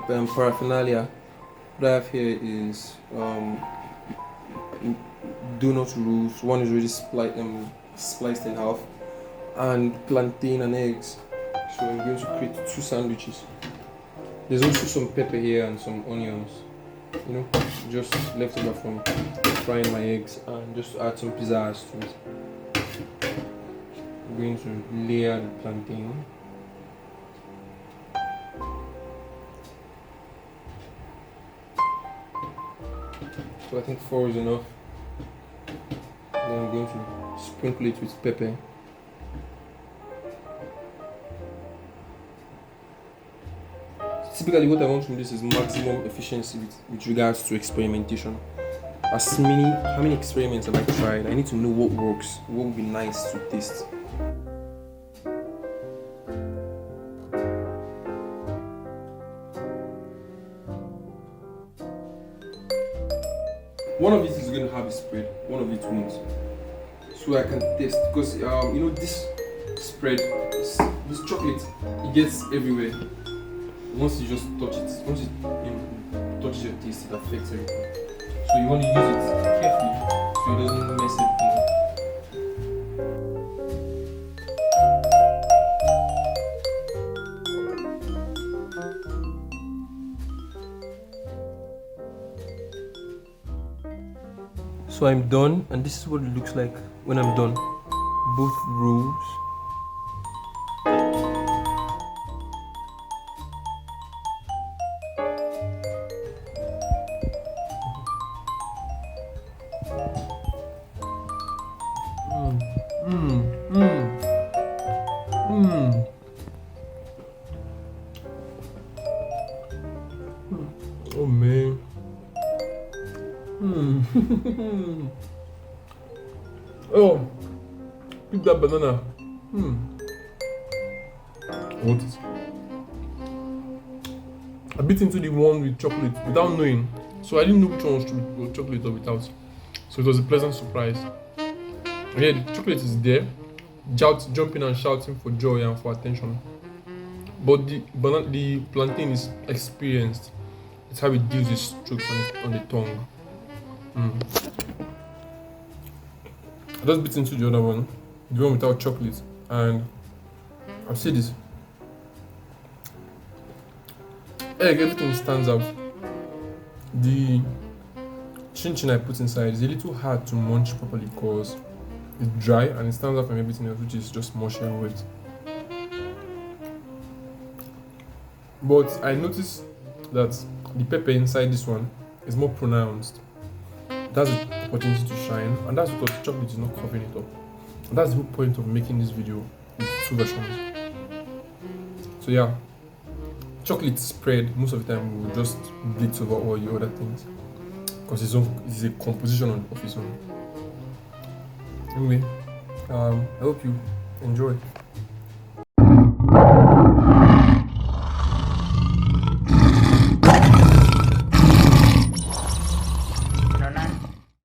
paraphernalia. What I have here is donut rolls. One is already spliced in half, and plantain and eggs. So I'm going to create 2 sandwiches. There's also some pepper here and some onions. Just left over from frying my eggs, and just to add some pizzazz to it. I'm going to layer the plantain. So I think 4 is enough. Then I'm going to sprinkle it with pepper. Typically what I want from this is maximum efficiency with regards to experimentation. How many experiments have I tried? I need to know what works, what would be nice to taste. One of it is going to have a spread, one of it won't. So I can taste, because this spread, this chocolate, it gets everywhere. Once you just touch it, once it touches your taste, it affects everything. So you want to use it carefully so it doesn't mess everything up. So I'm done, and this is what it looks like when I'm done. Both rows. Oh man. Oh, pick that banana. What is? I bit into the one with chocolate without knowing, so I didn't know which one was chocolate or without. So it was a pleasant surprise. And yeah, the chocolate is there, jumping and shouting for joy and for attention. But the plantain is experienced. It's how it deals with strokes on the tongue. I just bit into the other one, the one without chocolate, and I'll say this. Egg, everything stands out. The chin chin I put inside is a little hard to munch properly because it's dry and it stands out from everything else, which is just mushy and wet. But I noticed that the pepper inside this one is more pronounced. That's the opportunity to shine, and that's because the chocolate is not covering it up. And that's the whole point of making this video with 2 versions. So yeah, chocolate spread most of the time will just blitz over all the other things because it's a composition of its own. Anyway, I hope you enjoy.